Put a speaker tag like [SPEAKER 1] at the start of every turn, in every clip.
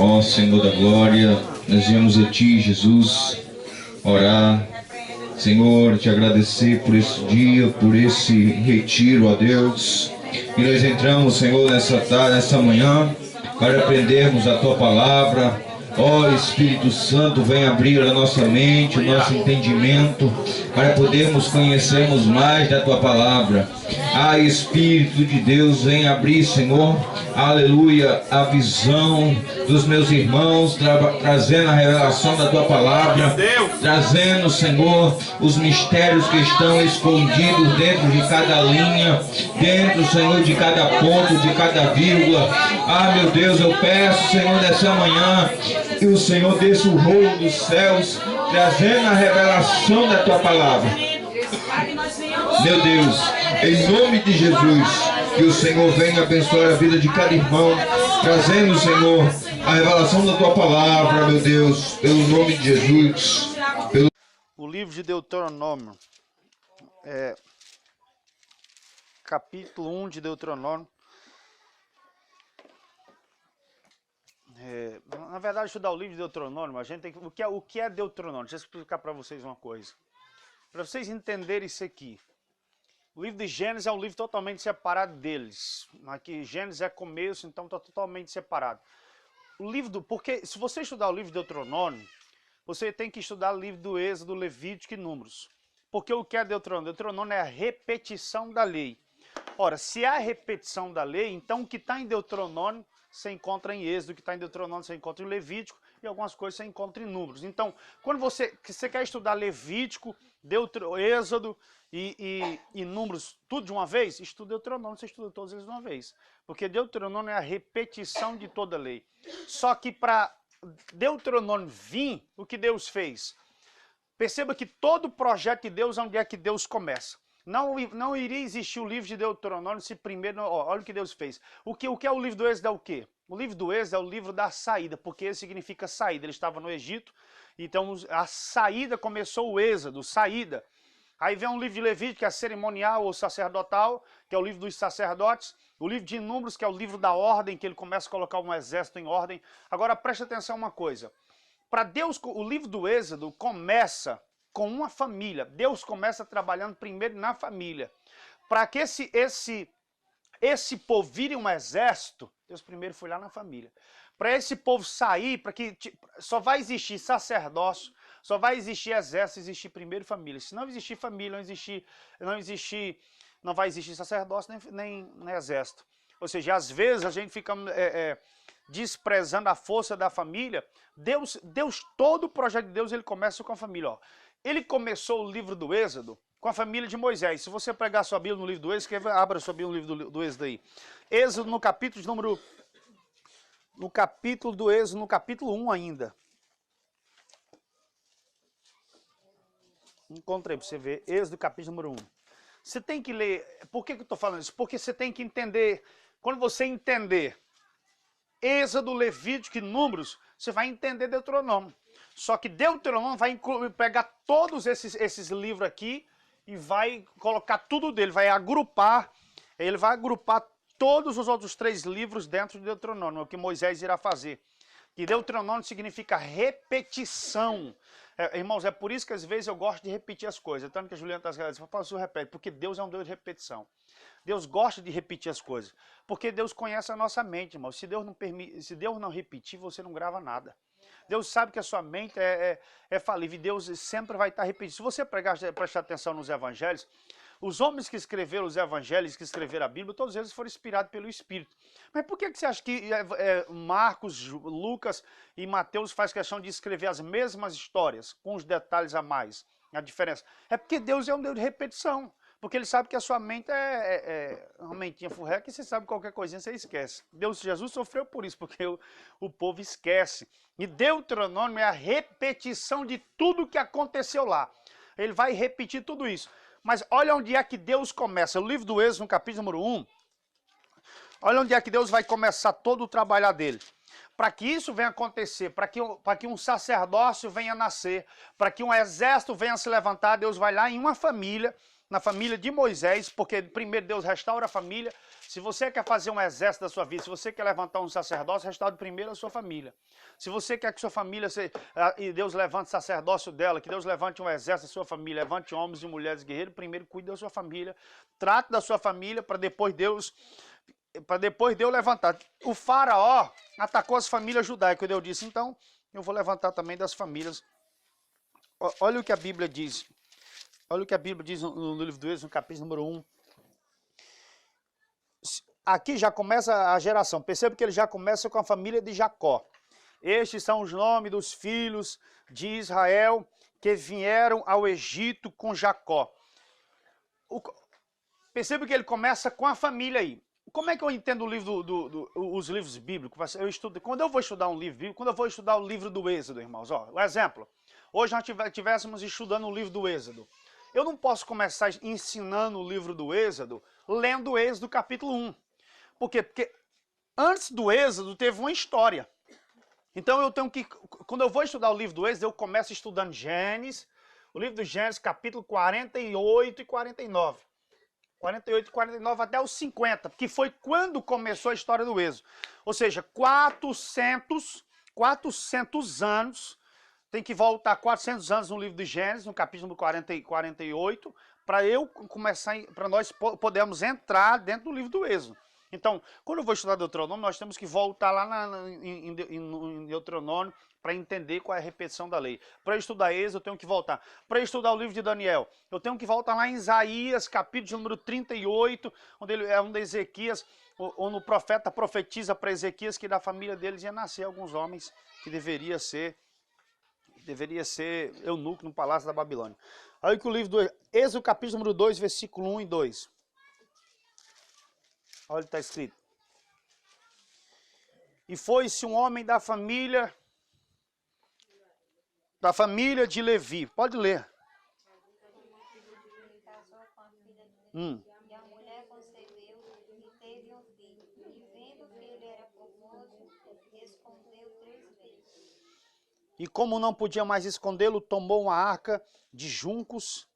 [SPEAKER 1] Ó Senhor da glória, nós viemos a Ti, Jesus, orar, Senhor, te agradecer por esse dia, por esse retiro, ó Deus. E nós entramos, Senhor, nessa tarde, nessa manhã, para aprendermos a Tua palavra. Ó Espírito Santo, vem abrir a nossa mente, o nosso entendimento, para podermos conhecermos mais da Tua palavra. Ah, Espírito de Deus, vem abrir, Senhor, aleluia, a visão dos meus irmãos, trazendo a revelação da Tua palavra, trazendo, Senhor, os mistérios que estão escondidos dentro de cada linha, dentro, Senhor, de cada ponto, de cada vírgula. Ah, meu Deus, eu peço, Senhor, nessa manhã, que o Senhor desça o rolo dos céus, trazendo a revelação da Tua palavra. Meu Deus, em nome de Jesus, que o Senhor venha abençoar a vida de cada irmão, trazendo, Senhor, a revelação da Tua palavra, meu Deus, pelo nome de Jesus.
[SPEAKER 2] O livro de Deuteronômio, capítulo 1 de Deuteronômio. Na verdade, estudar o livro de Deuteronômio, a gente tem que... O que é Deuteronômio? Deixa eu explicar para vocês uma coisa. Para vocês entenderem isso aqui. O livro de Gênesis é um livro totalmente separado deles. Aqui Gênesis é começo, então está totalmente separado. Porque se você estudar o livro de Deuteronômio, você tem que estudar o livro do Êxodo, Levítico e Números. Porque o que é Deuteronômio? Deuteronômio é a repetição da lei. Ora, se é a repetição da lei, então o que está em Deuteronômio você encontra em Êxodo, o que está em Deuteronômio você encontra em Levítico, e algumas coisas você encontra em Números. Então, quando você quer estudar Levítico, Êxodo e Números tudo de uma vez, estuda Deuteronômio, você estuda todos eles de uma vez. Porque Deuteronômio é a repetição de toda a lei. Só que para Deuteronômio vir, o que Deus fez? Perceba que todo o projeto de Deus, onde é que Deus começa? Não iria existir o livro de Deuteronômio se primeiro... olha o que Deus fez. O que é o livro do Êxodo? É o quê? O livro do Êxodo é o livro da saída, porque ele significa saída. Ele estava no Egito, então a saída começou o Êxodo, saída. Aí vem um livro de Levítico, que é cerimonial ou sacerdotal, que é o livro dos sacerdotes. O livro de Números, que é o livro da ordem, que ele começa a colocar um exército em ordem. Agora preste atenção uma coisa. Para Deus, o livro do Êxodo começa com uma família. Deus começa trabalhando primeiro na família. Para que esse povo vire um exército, Deus primeiro foi lá na família. Para esse povo sair, para que só vai existir sacerdócio, só vai existir exército, existir primeiro família. Se não existir família, não vai existir sacerdócio nem exército. Ou seja, às vezes a gente fica desprezando a força da família. Deus, todo o projeto de Deus, ele começa com a família. Ó. Ele começou o livro do Êxodo com a família de Moisés. Se você pegar sua Bíblia no livro do Êxodo, abra sua Bíblia no livro do Êxodo aí. Êxodo no capítulo de número... No capítulo do Êxodo, no capítulo 1 ainda. Encontrei para você ver. Êxodo capítulo número 1. Você tem que ler... Por que eu estou falando isso? Porque você tem que entender... Quando você entender Êxodo, Levítico e Números, você vai entender Deuteronômio. Só que Deuteronômio vai pegar todos esses livros aqui e vai colocar tudo dele, ele vai agrupar todos os outros 3 livros dentro de Deuteronômio, o que Moisés irá fazer. E Deuteronômio significa repetição. Irmãos, é por isso que às vezes eu gosto de repetir as coisas. Tanto que a Juliana está dizendo, o senhor repete, porque Deus é um Deus de repetição. Deus gosta de repetir as coisas, porque Deus conhece a nossa mente, irmão. Se Deus não repetir, você não grava nada. Deus sabe que a sua mente é falível e Deus sempre vai estar repetindo. Se você prestar atenção nos evangelhos, os homens que escreveram os evangelhos, que escreveram a Bíblia, todos eles foram inspirados pelo Espírito. Mas por que você acha que Marcos, Lucas e Mateus faz questão de escrever as mesmas histórias, com os detalhes a mais? A diferença é porque Deus é um Deus de repetição. Porque ele sabe que a sua mente é uma mentinha furreca e você sabe qualquer coisinha você esquece. Jesus sofreu por isso, porque o povo esquece. E Deuteronômio é a repetição de tudo que aconteceu lá. Ele vai repetir tudo isso. Mas olha onde é que Deus começa. O livro do Êxodo, no capítulo número 1. Olha onde é que Deus vai começar todo o trabalho dele. Para que isso venha acontecer, para que um sacerdócio venha nascer, para que um exército venha se levantar, Deus vai lá em uma família na família de Moisés, porque primeiro Deus restaura a família. Se você quer fazer um exército da sua vida, se você quer levantar um sacerdócio, restaure primeiro a sua família. Se você quer que sua família, e Deus levante o sacerdócio dela, que Deus levante um exército da sua família, levante homens e mulheres guerreiros, primeiro cuide da sua família, trate da sua família, para depois Deus levantar. O faraó atacou as famílias judaicas, Deus disse, então eu vou levantar também das famílias. Olha o que a Bíblia diz. Olha o que a Bíblia diz no livro do Êxodo, no capítulo número 1. Aqui já começa a geração. Perceba que ele já começa com a família de Jacó. Estes são os nomes dos filhos de Israel que vieram ao Egito com Jacó. Perceba que ele começa com a família aí. Como é que eu entendo o livro os livros bíblicos? Quando eu vou estudar um livro bíblico, quando eu vou estudar o livro do Êxodo, irmãos, ó, um exemplo. Hoje nós estivéssemos estudando o livro do Êxodo. Eu não posso começar ensinando o livro do Êxodo lendo o Êxodo capítulo 1. Por quê? Porque antes do Êxodo teve uma história. Então eu tenho que, quando eu vou estudar o livro do Êxodo, eu começo estudando Gênesis, o livro do Gênesis, capítulo 48 e 49. 48 e 49 até os 50, que foi quando começou a história do Êxodo. Ou seja, 400 anos, tem que voltar 400 anos no livro de Gênesis, no capítulo 40 e 48, para nós podermos entrar dentro do livro do Êxodo. Então, quando eu vou estudar Deuteronômio, nós temos que voltar lá em Deuteronômio para entender qual é a repetição da lei. Para estudar Êxodo, eu tenho que voltar. Para estudar o livro de Daniel, eu tenho que voltar lá em Isaías, capítulo número 38, onde Ezequias, onde o profeta profetiza para Ezequias que da família deles ia nascer alguns homens que deveria ser eunuco no palácio da Babilônia. Aí que o livro do Êxodo, capítulo número 2, versículo 1 e 2. Olha o que está escrito. E foi-se um homem da família de Levi. Pode ler.
[SPEAKER 3] E a mulher concebeu e teve um filho. E vendo que ele era formoso, escondeu 3 vezes.
[SPEAKER 2] E como não podia mais escondê-lo, tomou uma arca de juncos.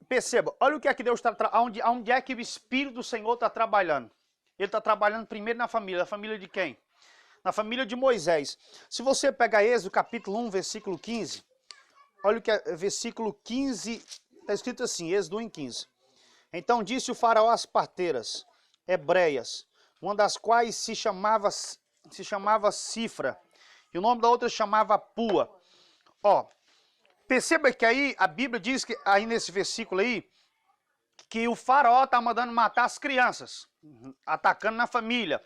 [SPEAKER 2] Perceba, olha o que é que Deus está onde é que o Espírito do Senhor está trabalhando. Ele está trabalhando primeiro na família de quem? Na família de Moisés. Se você pegar Êxodo capítulo 1, versículo 15, olha o que é versículo 15, está escrito assim, Êxodo 1, 15. Então disse o faraó às parteiras hebreias, uma das quais se chamava Cifra, e o nome da outra chamava Pua. Ó, perceba que aí a Bíblia diz que aí nesse versículo aí que o faraó está mandando matar as crianças, atacando na família.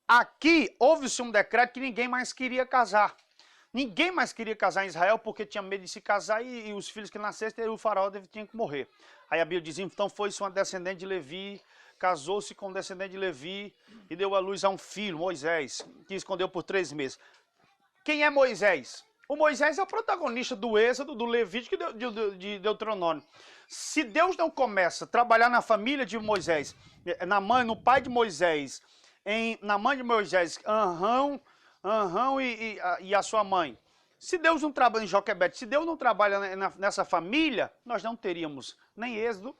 [SPEAKER 2] Aqui houve-se um decreto que ninguém mais queria casar. Ninguém mais queria casar em Israel porque tinha medo de se casar e os filhos que nascessem, o faraó tinha que morrer. Aí a Bíblia diz, então foi-se uma descendente de Levi, casou-se com um descendente de Levi e deu à luz a um filho, Moisés, que escondeu por 3 meses. Quem é Moisés? O Moisés é o protagonista do Êxodo, do Levítico e de Deuteronômio. Se Deus não começa a trabalhar na família de Moisés, no pai de Moisés, na mãe de Moisés, Arão e a sua mãe. Se Deus não trabalha em Joquebede, se Deus não trabalha nessa família, nós não teríamos nem Êxodo,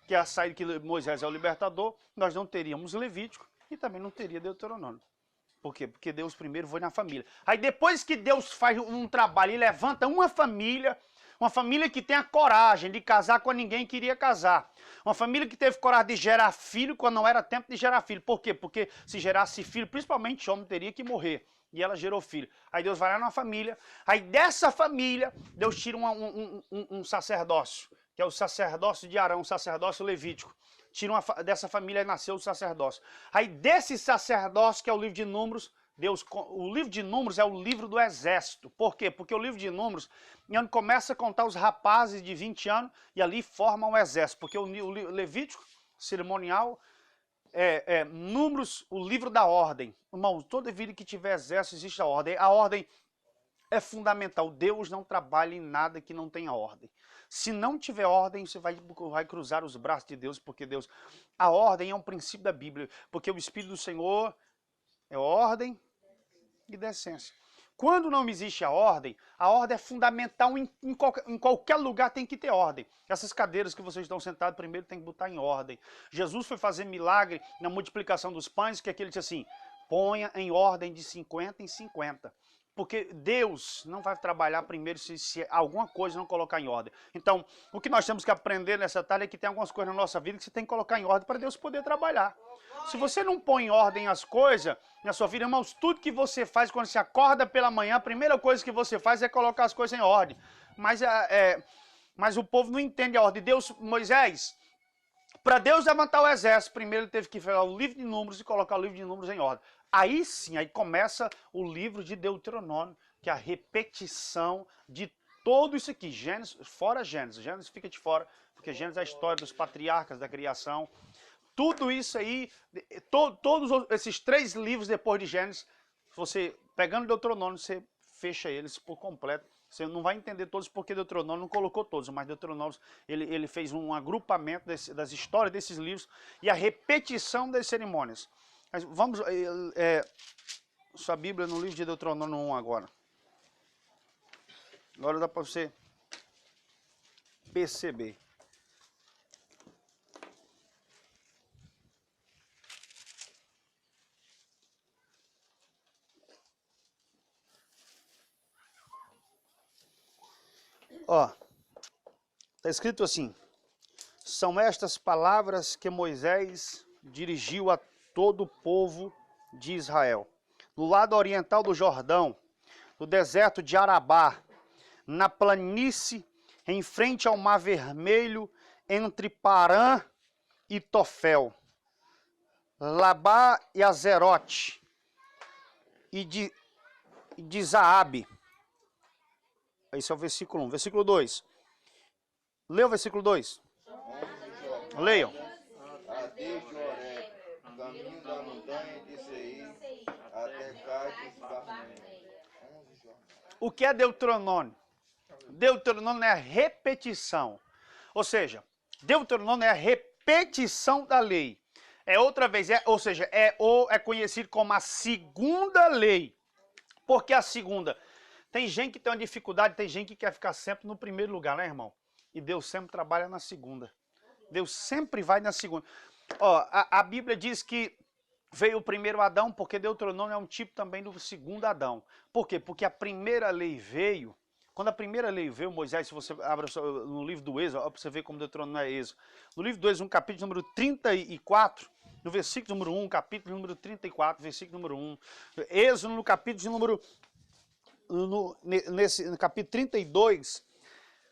[SPEAKER 2] que é a saída que Moisés é o libertador, nós não teríamos Levítico e também não teria Deuteronômio. Por quê? Porque Deus primeiro foi na família. Aí depois que Deus faz um trabalho e levanta uma família que tem a coragem de casar quando ninguém queria casar. Uma família que teve coragem de gerar filho quando não era tempo de gerar filho. Por quê? Porque se gerasse filho, principalmente homem, teria que morrer. E ela gerou filho. Aí Deus vai lá numa família. Aí dessa família, Deus tira um sacerdócio, que é o sacerdócio de Arão, o sacerdócio levítico. Dessa família nasceu o sacerdócio. Aí desse sacerdócio, que é o livro de Números, o livro de Números é o livro do exército. Por quê? Porque o livro de Números é onde começa a contar os rapazes de 20 anos e ali forma um exército. Porque o Levítico, cerimonial, Números, o livro da ordem. Irmão, toda vida que tiver exército existe a ordem. A ordem é fundamental. Deus não trabalha em nada que não tenha ordem. Se não tiver ordem, você vai cruzar os braços de Deus, porque a ordem é um princípio da Bíblia, porque o Espírito do Senhor é ordem e decência. Quando não existe a ordem é fundamental, em qualquer lugar tem que ter ordem. Essas cadeiras que vocês estão sentados, primeiro tem que botar em ordem. Jesus foi fazer milagre na multiplicação dos pães, que aquele disse assim, ponha em ordem de 50 em 50. Porque Deus não vai trabalhar primeiro se alguma coisa não colocar em ordem. Então, o que nós temos que aprender nessa tarde é que tem algumas coisas na nossa vida que você tem que colocar em ordem para Deus poder trabalhar. Se você não põe em ordem as coisas na sua vida, irmãos, tudo que você faz quando você acorda pela manhã, a primeira coisa que você faz é colocar as coisas em ordem. Mas o povo não entende a ordem. Moisés, para Deus levantar o exército, primeiro ele teve que pegar o livro de números e colocar o livro de números em ordem. Aí sim, aí começa o livro de Deuteronômio, que é a repetição de tudo isso aqui. Gênesis, fora Gênesis. Gênesis fica de fora, porque Gênesis é a história dos patriarcas, da criação. Tudo isso aí, todos esses 3 livros depois de Gênesis, você pegando Deuteronômio, você fecha eles por completo. Você não vai entender todos porque Deuteronômio não colocou todos, mas Deuteronômio ele fez um agrupamento das histórias desses livros e a repetição das cerimônias. Mas vamos, sua Bíblia no livro de Deuteronômio 1 agora. Agora dá para você perceber. Ó, está escrito assim, são estas palavras que Moisés dirigiu a todo o povo de Israel. No lado oriental do Jordão, no deserto de Arabá, na planície, em frente ao Mar Vermelho, entre Parã e Tofel, Labá e Azerote, e de Zaabe. Esse é o versículo 1. Versículo 2. Leia o versículo 2. Leiam.
[SPEAKER 4] Desde Horebe, caminho da montanha de Seir, até Cádiz Barnea.
[SPEAKER 2] O que é Deuteronômio? Deuteronômio é a repetição. Ou seja, Deuteronômio é a repetição da lei. É outra vez, é conhecido como a segunda lei. Por que a segunda? Tem gente que tem uma dificuldade, tem gente que quer ficar sempre no primeiro lugar, né, irmão? E Deus sempre trabalha na segunda. Deus sempre vai na segunda. Ó, a Bíblia diz que veio o primeiro Adão, porque Deuteronômio é um tipo também do segundo Adão. Por quê? Porque a primeira lei veio. Quando a primeira lei veio, Moisés, se você abre no livro do Êxodo, para você ver como Deuteronômio é Êxodo. No livro do Êxodo, no capítulo número 34, no versículo número 1, capítulo número 34, versículo número 1. Êxodo, no capítulo número... No capítulo 32,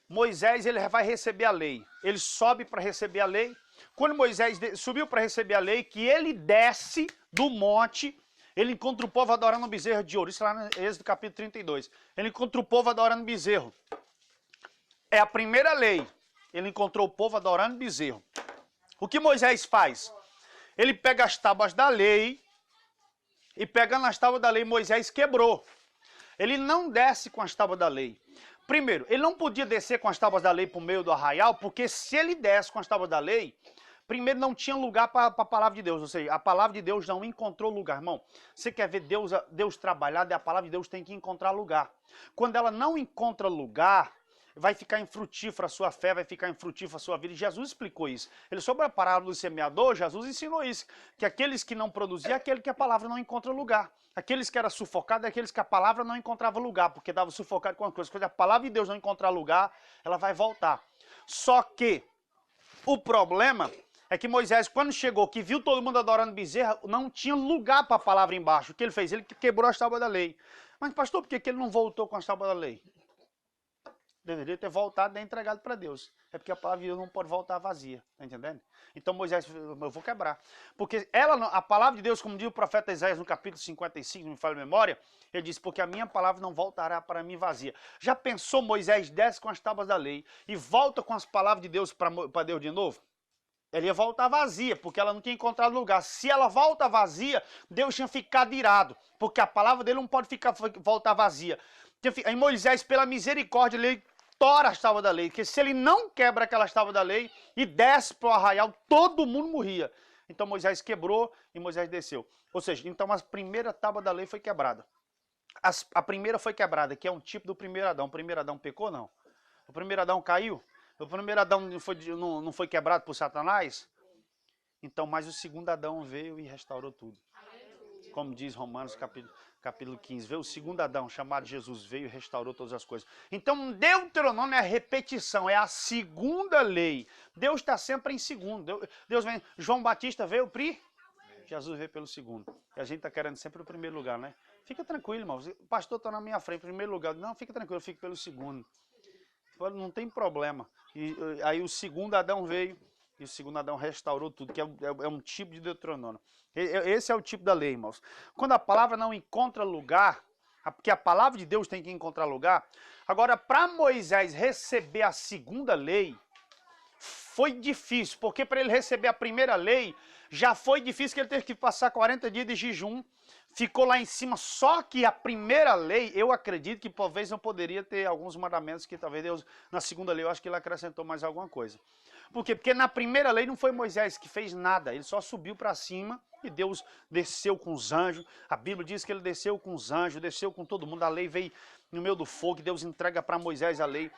[SPEAKER 2] Moisés ele vai receber a lei. Ele sobe para receber a lei. Quando Moisés subiu para receber a lei, que ele desce do monte, ele encontra o povo adorando um bezerro de ouro. Isso lá no Êxodo capítulo 32. Ele encontra o povo adorando bezerro. É a primeira lei. Ele encontrou o povo adorando bezerro. O que Moisés faz? Ele pega as tábuas da lei, e pegando as tábuas da lei, Moisés quebrou. Ele não desce com as tábuas da lei. Primeiro, ele não podia descer com as tábuas da lei para o meio do arraial, porque se ele desce com as tábuas da lei, primeiro não tinha lugar para a palavra de Deus. Ou seja, a palavra de Deus não encontrou lugar, irmão. Você quer ver Deus trabalhar, a palavra de Deus tem que encontrar lugar. Quando ela não encontra lugar, vai ficar infrutífera a sua fé, vai ficar infrutífera a sua vida. E Jesus explicou isso. Ele, sobre a parábola do semeador, Jesus ensinou isso. Que aqueles que não produziam, é aquele que a palavra não encontra lugar. Aqueles que eram sufocados, é aqueles que a palavra não encontrava lugar, porque dava sufocado com uma coisa. Quando a palavra de Deus não encontrar lugar, ela vai voltar. Só que o problema é que Moisés, quando chegou, que viu todo mundo adorando bezerra, não tinha lugar para a palavra embaixo. O que ele fez? Ele quebrou as tábuas da lei. Mas, pastor, por que ele não voltou com as tábuas da lei? Deveria ter voltado e entregado para Deus. É porque a palavra de Deus não pode voltar vazia. Está entendendo? Então Moisés, eu vou quebrar. Porque a palavra de Deus, como diz o profeta Isaías no capítulo 55, não me falha a memória, ele diz, porque a minha palavra não voltará para mim vazia. Já pensou Moisés desce com as tábuas da lei e volta com as palavras de Deus para Deus de novo? Ela ia voltar vazia, porque ela não tinha encontrado lugar. Se ela volta vazia, Deus tinha ficado irado, porque a palavra dele não pode voltar vazia. Aí Moisés, pela misericórdia, ele tora as tábuas da lei, porque se ele não quebra aquelas tábuas da lei e desce para o arraial, todo mundo morria. Então Moisés quebrou e Moisés desceu. Ou seja, então a primeira tábua da lei foi quebrada. A primeira foi quebrada, que é um tipo do primeiro Adão. O primeiro Adão pecou, não. O primeiro Adão caiu. O primeiro Adão não foi quebrado por Satanás. Então, mas o segundo Adão veio e restaurou tudo. Como diz Romanos capítulo 15. Veio o segundo Adão, chamado Jesus, veio e restaurou todas as coisas. Então, Deuteronômio é a repetição, é a segunda lei. Deus está sempre em segundo. Deus vem. João Batista veio Jesus veio pelo segundo. E a gente está querendo sempre o primeiro lugar, né? Fica tranquilo, irmão. O pastor está na minha frente, primeiro lugar. Não, fica tranquilo, eu fico pelo segundo. Não tem problema. E aí o segundo Adão veio e o segundo Adão restaurou tudo, que é um tipo de Deuteronômio. Esse é o tipo da lei, irmãos. Quando a palavra não encontra lugar, porque a palavra de Deus tem que encontrar lugar. Agora, para Moisés receber a segunda lei, foi difícil, porque para ele receber a primeira lei, já foi difícil, que ele teve que passar 40 dias de jejum, ficou lá em cima. Só que a primeira lei, eu acredito que talvez não poderia ter alguns mandamentos que talvez Deus, na segunda lei, eu acho que ele acrescentou mais alguma coisa. Por quê? Porque na primeira lei não foi Moisés que fez nada, ele só subiu para cima e Deus desceu com os anjos. A Bíblia diz que ele desceu com os anjos, desceu com todo mundo, a lei veio no meio do fogo, Deus entrega para Moisés a lei.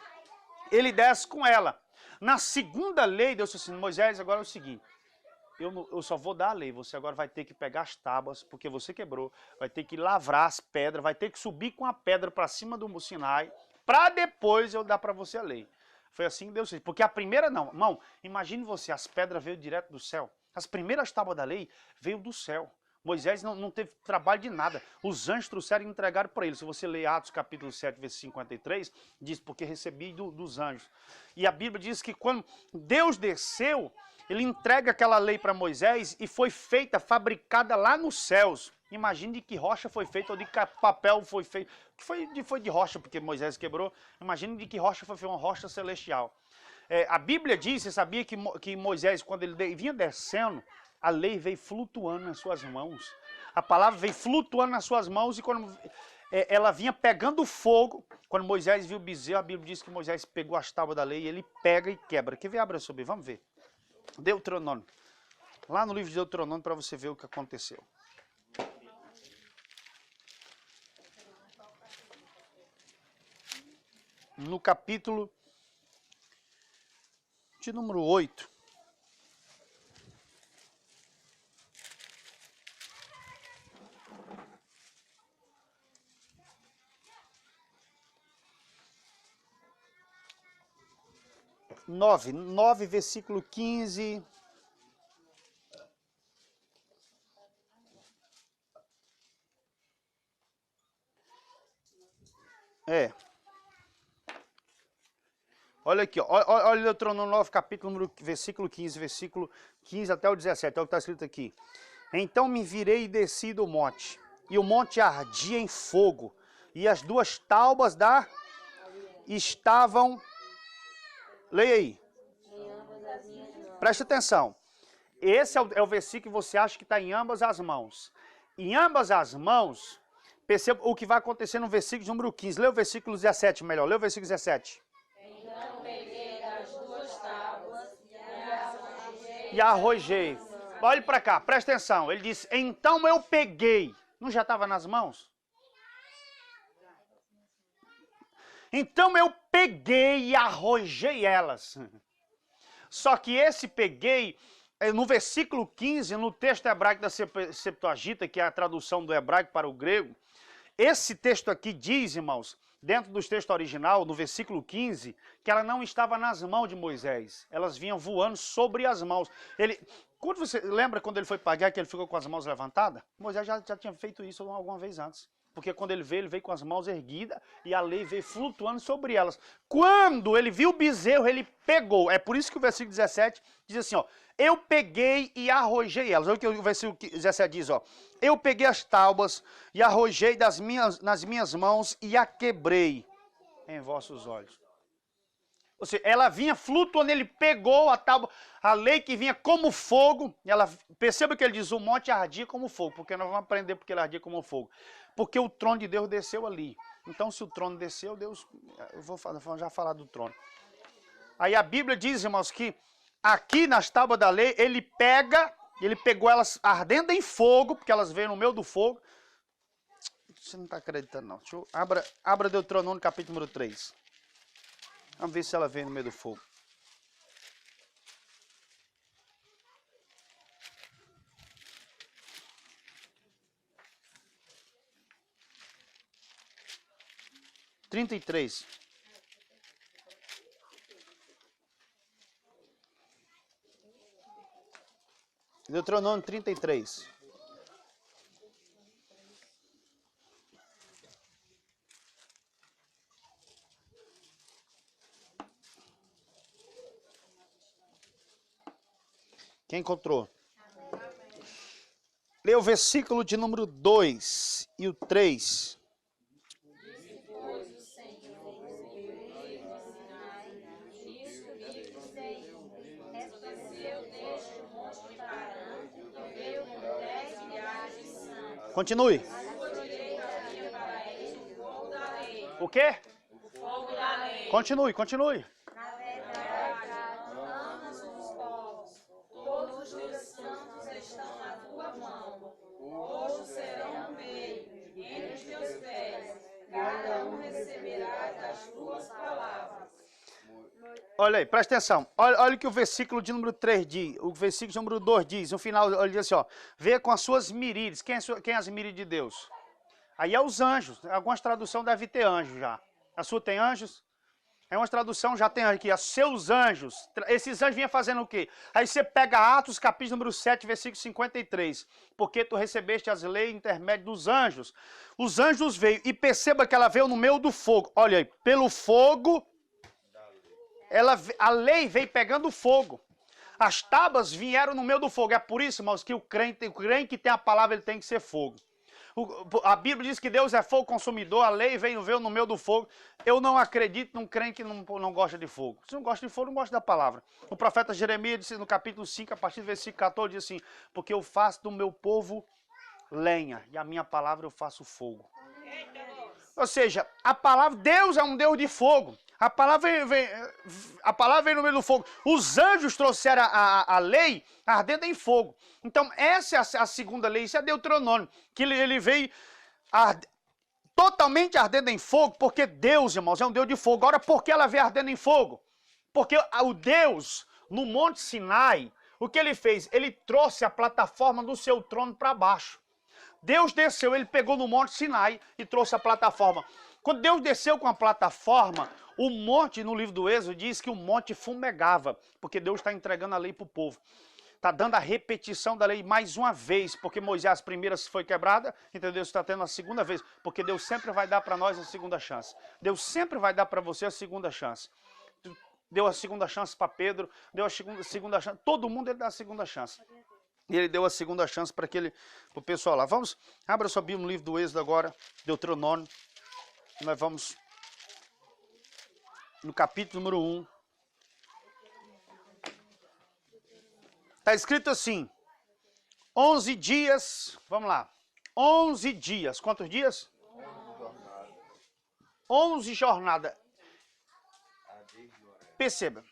[SPEAKER 2] Ele desce com ela. Na segunda lei, Deus disse assim, Moisés, agora é o seguinte, eu só vou dar a lei, você agora vai ter que pegar as tábuas, porque você quebrou, vai ter que lavrar as pedras, vai ter que subir com a pedra para cima do Sinai, para depois eu dar para você a lei. Foi assim que Deus fez, porque a primeira não, irmão, imagine você, as pedras veio direto do céu, as primeiras tábuas da lei veio do céu. Moisés não teve trabalho de nada. Os anjos trouxeram e entregaram para ele. Se você ler Atos capítulo 7, versículo 53, diz, porque recebi dos anjos. E a Bíblia diz que quando Deus desceu, ele entrega aquela lei para Moisés e foi feita, fabricada lá nos céus. Imagine de que rocha foi feita, ou de que papel foi feito. Que foi de rocha, porque Moisés quebrou. Imagine de que rocha foi feita, uma rocha celestial. A Bíblia diz, você sabia que Moisés, quando ele vinha descendo, a lei veio flutuando nas suas mãos. A palavra veio flutuando nas suas mãos e quando ela vinha pegando fogo, quando Moisés viu o bezerro, a Bíblia diz que Moisés pegou as tábuas da lei e ele pega e quebra. Quer ver? Abra sobre, vamos ver. Deuteronômio. Lá no livro de Deuteronômio para você ver o que aconteceu. No capítulo de número 8. Nove, versículo 15. Olha aqui, ó. Olha Deuteronômio 9, capítulo, versículo 15 até o 17, é o que está escrito aqui. Então me virei e desci do monte, e o monte ardia em fogo, e as duas tábuas estavam... Leia aí. Preste atenção. Esse é o versículo que você acha que está em ambas as mãos. Em ambas as mãos, perceba o que vai acontecer no versículo número 15. Lê o versículo 17 melhor. Lê o versículo 17.
[SPEAKER 5] Então peguei as duas tábuas
[SPEAKER 2] e arrojei. Olhe para cá, presta atenção. Ele disse, então eu peguei. Não já estava nas mãos? Então eu peguei e arrojei elas. Só que esse peguei, no versículo 15, no texto hebraico da Septuaginta, que é a tradução do hebraico para o grego, esse texto aqui diz, irmãos, dentro do texto original, no versículo 15, que ela não estava nas mãos de Moisés. Elas vinham voando sobre as mãos. Quando você lembra quando ele foi para a guerra que ele ficou com as mãos levantadas? Moisés já tinha feito isso alguma vez antes. Porque quando ele veio com as mãos erguidas e a lei veio flutuando sobre elas. Quando ele viu o bezerro, ele pegou. É por isso que o versículo 17 diz assim, ó. Eu peguei e arrojei elas. Olha o que o versículo 17 diz, ó. Eu peguei as tábuas e arrojei nas minhas mãos e a quebrei em vossos olhos. Ou seja, ela vinha flutuando, ele pegou a tábua, a lei que vinha como fogo. Perceba que ele diz, o monte ardia como fogo. Porque nós vamos aprender porque ele ardia como fogo. Porque o trono de Deus desceu ali. Então, se o trono desceu, Deus... Eu vou já falar do trono. Aí a Bíblia diz, irmãos, que aqui nas tábuas da lei, ele pegou elas ardendo em fogo, porque elas veio no meio do fogo. Você não está acreditando, não. Abra Deuteronômio, capítulo número 3. Vamos ver se ela vem no meio do fogo. Trinta e três. Deuteronômio 33. Quem encontrou? Lê o versículo de número 2 e o 3. Continue. O quê? Continue.
[SPEAKER 3] Na verdade, amas os povos, todos os santos estão na tua mão. Hoje serão no meio, entre os teus pés, cada um receberá das tuas palavras.
[SPEAKER 2] Olha aí, presta atenção. Olha o que o versículo de número 3 diz. O versículo de número 2 diz. No final, ele diz assim, ó. Vê com as suas miríades. Quem é as miríades de Deus? Aí é os anjos. Algumas traduções devem ter anjos já. A sua tem anjos? É uma tradução, já tem aqui. Os seus anjos. Esses anjos vinham fazendo o quê? Aí você pega Atos, capítulo número 7, versículo 53. Porque tu recebeste as leis intermédio dos anjos. Os anjos veio. E perceba que ela veio no meio do fogo. Olha aí. Pelo fogo... a lei veio pegando fogo. As tábuas vieram no meio do fogo. É por isso, irmãos, que o crente que tem a palavra, ele tem que ser fogo. A Bíblia diz que Deus é fogo consumidor, a lei veio no meio do fogo. Eu não acredito num crente que não gosta de fogo. Se não gosta de fogo, não gosta da palavra. O profeta Jeremias disse no capítulo 5, a partir do versículo 14, diz assim, porque eu faço do meu povo lenha, e a minha palavra eu faço fogo. Ou seja, a palavra, Deus é um Deus de fogo. A palavra vem no meio do fogo. Os anjos trouxeram a lei ardendo em fogo. Então, essa é a segunda lei, isso é Deuteronômio, que ele veio totalmente ardendo em fogo, porque Deus, irmãos, é um Deus de fogo. Agora, por que ela veio ardendo em fogo? Porque o Deus, no Monte Sinai, o que ele fez? Ele trouxe a plataforma do seu trono para baixo. Deus desceu, ele pegou no Monte Sinai e trouxe a plataforma. Quando Deus desceu com a plataforma, o monte, no livro do Êxodo, diz que o monte fumegava, porque Deus está entregando a lei para o povo. Está dando a repetição da lei mais uma vez, porque Moisés, a primeira foi quebrada, então Deus está tendo a segunda vez, porque Deus sempre vai dar para nós a segunda chance. Deus sempre vai dar para você a segunda chance. Deu a segunda chance para Pedro, deu a segunda chance, todo mundo ele dá a segunda chance. E ele deu a segunda chance para o pessoal lá. Vamos, abra sua Bíblia no livro do Êxodo agora, Deuteronômio. Nós vamos no capítulo número 1. Está escrito assim, 11 dias, vamos lá, 11 dias, quantos dias? 11 jornadas. Perceba,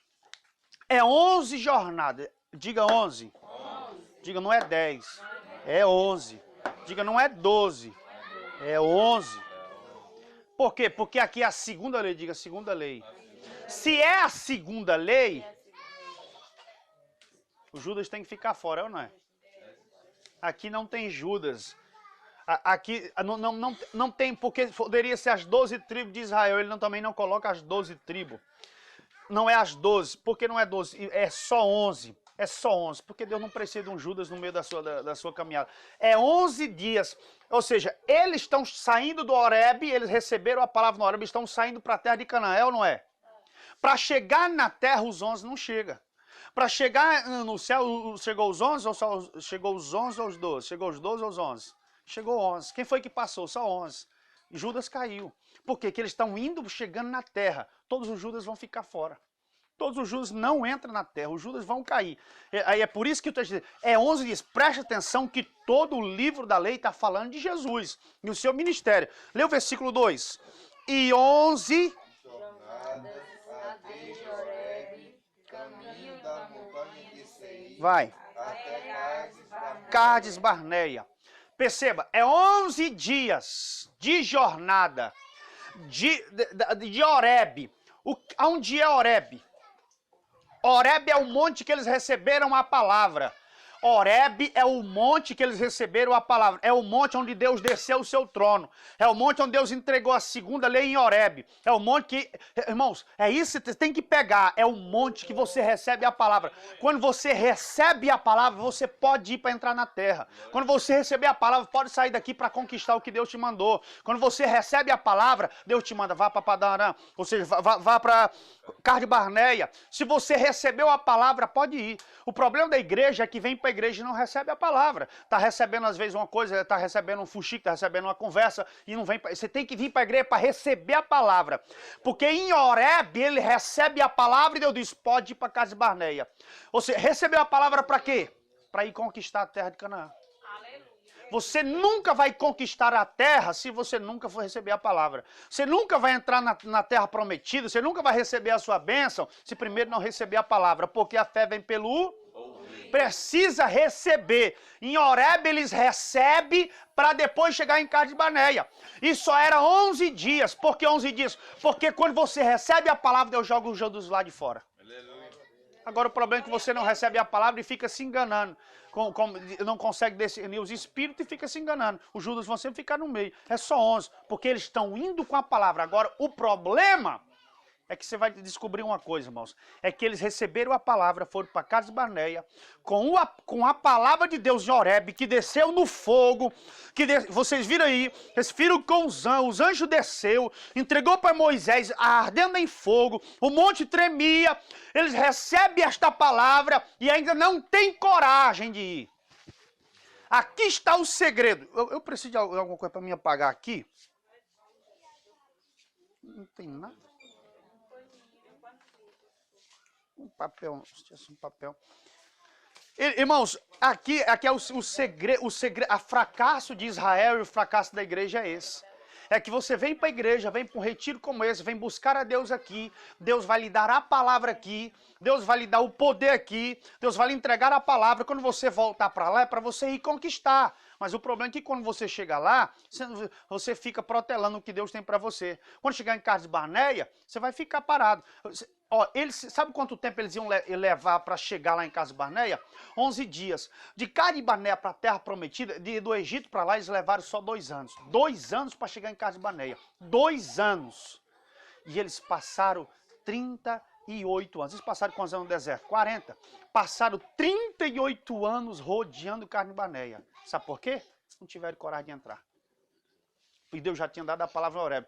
[SPEAKER 2] é 11 jornadas, diga 11. Diga, não é 10, é 11. Diga, não é 12, é 11. Por quê? Porque aqui é a segunda lei, diga, segunda lei. Se é a segunda lei, o Judas tem que ficar fora, ou não é? Aqui não tem Judas. Aqui não tem, porque poderia ser as 12 tribos de Israel, ele também não coloca as 12 tribos. Não é as 12, porque não é 12, é só 11. É só 11, porque Deus não precisa de um Judas no meio da sua caminhada. É 11 dias, ou seja, eles estão saindo do Horebe, eles receberam a palavra no Horebe, estão saindo para a terra de Canaã, é ou não é? Para chegar na terra, os 11 não chegam. Para chegar no céu, chegou os 11 ou só chegou os 11 ou os 12? Chegou os 12 ou os 11? Chegou 11. Quem foi que passou? Só 11. Judas caiu. Por quê? Porque eles estão indo, chegando na terra. Todos os Judas vão ficar fora. Todos os Judas não entram na terra, os Judas vão cair. Aí é por isso que o texto diz, é 11 dias. Preste atenção que todo o livro da lei está falando de Jesus e o seu ministério. Lê o versículo 2. E 11... Vai. Cades Barneia. Perceba, é 11 dias de jornada de Horebe. Onde é Horebe? Horebe é o monte que eles receberam a palavra. Horebe é o monte que eles receberam a palavra. É o monte onde Deus desceu o seu trono. É o monte onde Deus entregou a segunda lei em Horebe. É o monte que... Irmãos, é isso que você tem que pegar. É o monte que você recebe a palavra. Quando você recebe a palavra, você pode ir para entrar na terra. Quando você receber a palavra, pode sair daqui para conquistar o que Deus te mandou. Quando você recebe a palavra, Deus te manda, vá para Padarã. Ou seja, vá para Cades Barneia. Se você recebeu a palavra, pode ir. O problema da igreja é que vem para a igreja e não recebe a palavra. Está recebendo às vezes uma coisa, está recebendo um fuxico, está recebendo uma conversa e não vem. Você tem que vir para a igreja para receber a palavra. Porque em Horebe ele recebe a palavra e Deus diz, pode ir para Cades Barneia. Ou seja, recebeu a palavra para quê? Para ir conquistar a terra de Canaã. Você nunca vai conquistar a terra se você nunca for receber a palavra. Você nunca vai entrar na terra prometida, você nunca vai receber a sua bênção se primeiro não receber a palavra. Porque a fé vem pelo... Precisa receber. Em Horebe eles recebem para depois chegar em Cades Barneia. E só era 11 dias. Por que 11 dias? Porque quando você recebe a palavra, Deus joga os judas lá de fora. Agora o problema é que você não recebe a palavra e fica se enganando. Não consegue discernir os espíritos e fica se enganando. Os judas vão sempre ficar no meio. É só 11, porque eles estão indo com a palavra. Agora o problema é que você vai descobrir uma coisa, irmãos. É que eles receberam a palavra, foram para Cades Barneia, com a palavra de Deus em Horebe, que desceu no fogo, vocês viram aí, eles viram com os anjos desceu, entregou para Moisés, ardendo em fogo, o monte tremia, eles recebem esta palavra e ainda não têm coragem de ir. Aqui está o segredo. Eu preciso de alguma coisa para me apagar aqui? Não tem nada. Um papel, um papel. Irmãos, aqui é o segredo, a fracasso de Israel e o fracasso da igreja é esse. É que você vem para a igreja, vem para um retiro como esse, vem buscar a Deus aqui, Deus vai lhe dar a palavra aqui, Deus vai lhe dar o poder aqui, Deus vai lhe entregar a palavra, quando você voltar para lá é para você ir conquistar. Mas o problema é que quando você chega lá, você fica protelando o que Deus tem para você. Quando chegar em Cades Barneia, você vai ficar parado. Sabe quanto tempo eles iam levar para chegar lá em Cades Barneia? 11 dias. De Cades Barneia para a Terra Prometida, do Egito para lá, eles levaram só 2 anos. 2 anos para chegar em Cades Barneia. 2 anos. E eles passaram 38 anos. Eles passaram quantos anos no deserto? 40. Passaram 38 anos rodeando Cades Barneia. Sabe por quê? Não tiveram coragem de entrar. E Deus já tinha dado a palavra a Horebe.